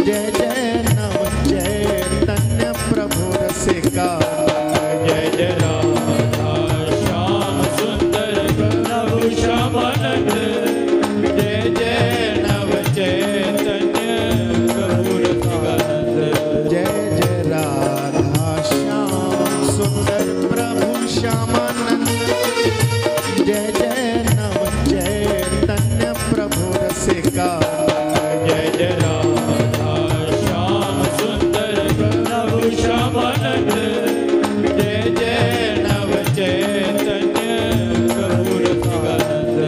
जय जय नव चैतन्य प्रभु रसिका। जय जय राधा श्याम सुंदर प्रभु श्यामानंद। जय जय नव चैतन्य प्रभु रसिकानंद। जय जय राधा श्याम सुंदर प्रभु श्यामानंद। जय जय नव चैतन्य प्रभु रसिका। जय जय राधा श्याम सुंदर प्रभु श्यामानंद। जय जय नव चैतन्य प्रभु रसिकानंद।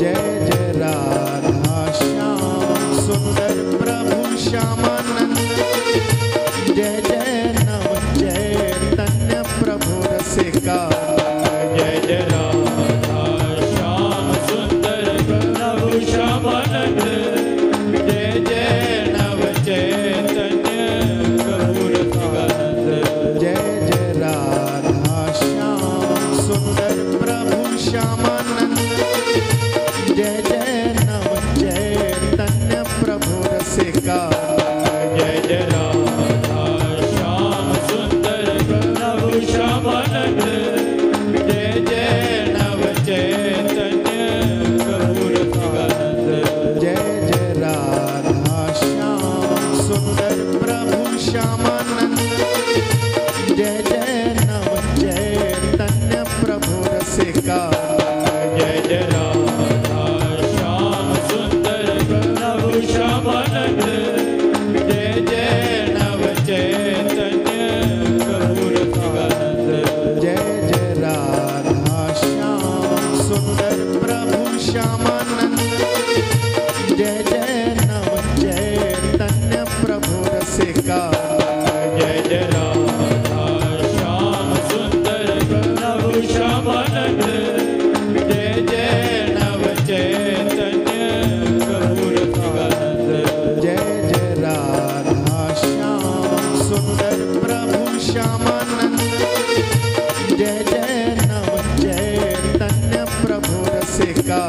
जय जय राधा श्याम सुंदर प्रभु श्यामानंद। जय जय नव चैतन्य प्रभु रसिका। जय जय राधा श्याम सुंदर प्रभु श्यामानंद। जय जय नव चैतन्य प्रभु रसिकानंद। जय जय राधा श्याम सुंदर प्रभु श्यामानंद। जय जय नव चैतन्य प्रभु रसिका। जय जय राधा श्याम सुंदर प्रभु श्यामानंद। जय जय नव चैतन्य प्रभु रसिकानंद। जय जय राधा श्याम सुंदर प्रभु श्यामानंद। जय जय नव चैतन्य प्रभु रसिका। जय जय राधा श्याम सुंदर प्रभु श्यामानंद। जय जय नव चैतन्य प्रभु रसिकानंद। जय जय राधा श्याम सुंदर प्रभु श्यामानंद। जय जय नव चैतन्य प्रभु रसिका। जय जय राधा श्याम सुंदर प्रभु श्यामानंद। जय जय नव चैतन्य प्रभु रसिकानंद। जय जय राधा श्याम सुंदर प्रभु श्यामानंद। जय जय नव चैतन्य प्रभु रसिका।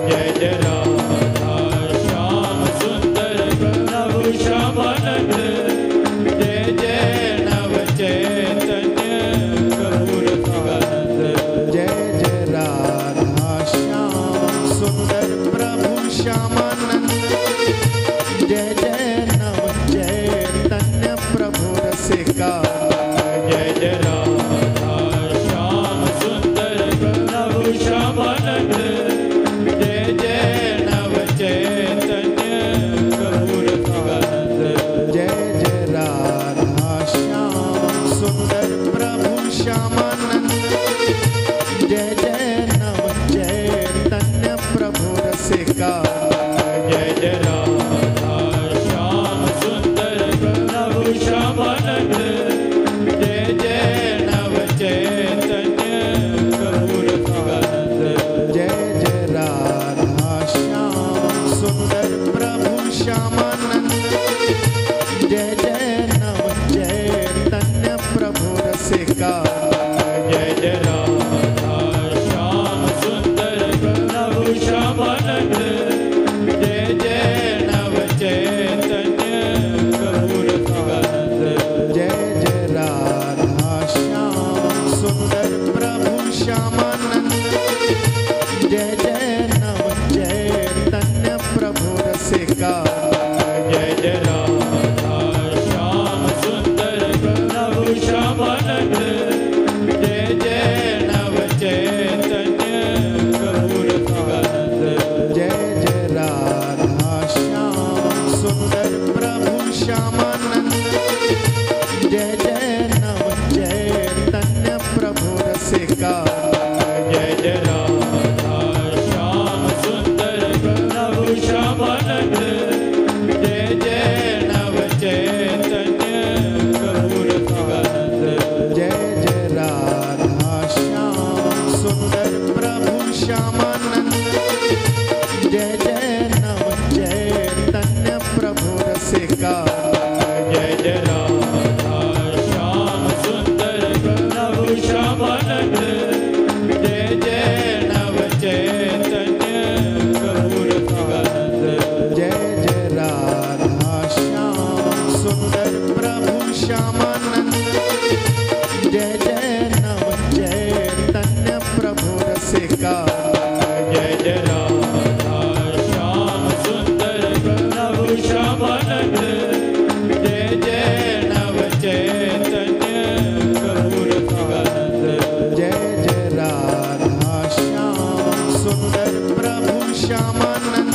जय जय राधा श्याम सुंदर प्रभु श्यामानंद। जय जय नव चैतन्य प्रभु रसिकानंद। जय जय राधा श्याम सुंदर प्रभु श्यामानंद। जय जय नव चैतन्य प्रभु रसिका। जय जय राधा श्याम सुंदर प्रभु श्यामानंद। जय जय नव चैतन्य प्रभु रसिकानंद। जय जय राधा श्याम सुंदर प्रभु श्यामानंद। जय जय नव चैतन्य प्रभु रसिका। जय जय राधा श्याम सुंदर प्रभु श्यामानंद। जय जय नव चैतन्य प्रभु रसिकानंद। जय जय राधा श्याम सुंदर प्रभु श्यामानंद। जय जय नव चैतन्य प्रभु रसिका। जय जय राधा श्याम सुंदर प्रभु श्यामानंद। जय जय नव चैतन्य प्रभु रसिकानंद। जय जय राधा श्याम सुंदर प्रभु श्यामानंद। जय जय नव चैतन्य प्रभु रसिका। जय जय राधा श्याम सुंदर प्रभु श्यामानंद। जय जय नव चैतन्य प्रभु रसिकानंद। जय जय राधा श्याम सुंदर प्रभु श्यामानंद। जय जय नव चैतन्य प्रभु रसिका। जय जय राधा श्याम सुंदर प्रभु श्यामानंद। जय जय नव चैतन्य प्रभु रसिकानंद। जय जय राधा श्याम सुंदर प्रभु श्यामानंद। जय जय नव चैतन्य प्रभु रसिका। जय जय श्यामानंद जय जय नव चैतन्य प्रभु रसिका जय जय राधा श्याम सुंदर प्रभु श्यामानंद जय जय नव चैतन्य प्रभु रसिकानंद जय जय राधा श्याम सुंदर प्रभु श्यामानंद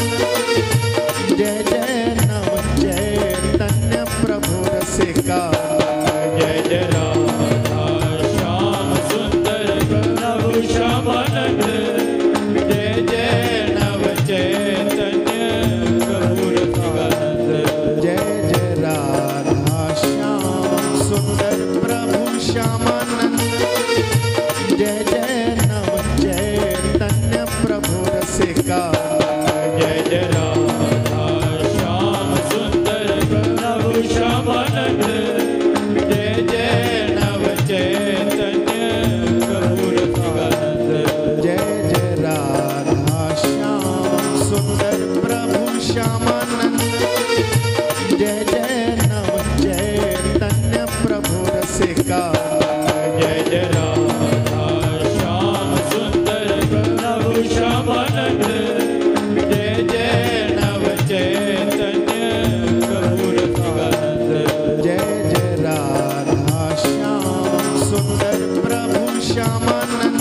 जय जय नव चैतन्य प्रभु रसिका जय जय राधा श्याम सुंदर प्रभु श्यामानंद जय जय नव चैतन्य प्रभु रसिकानंद जय जय राधा श्याम सुंदर प्रभु श्यामानंद जय जय नव चैतन्य प्रभु रसिका जय जय राधा श्याम सुंदर प्रभु श्यामानंद जय जय नव चैतन्य प्रभु रसिकानंद जय जय राधा श्याम सुंदर प्रभु श्यामानंद जय जय नव चैतन्य प्रभु रसिका जय जय राधा श्याम सुंदर प्रभु श्यामानंद जय जय नव चैतन्य प्रभु रसिकानंद जय जय राधा श्याम सुंदर प्रभु श्यामानंद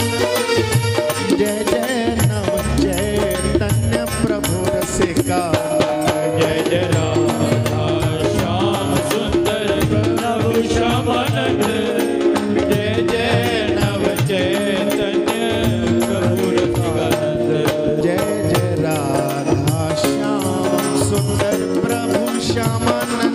जय जय नव चैतन्य प्रभु रसिका जय जय राधा श्याम सुंदर प्रभु श्यामानंद जय जय नव चैतन्य प्रभु रसिकानंद जय जय राधा श्याम सुंदर प्रभु श्यामानंद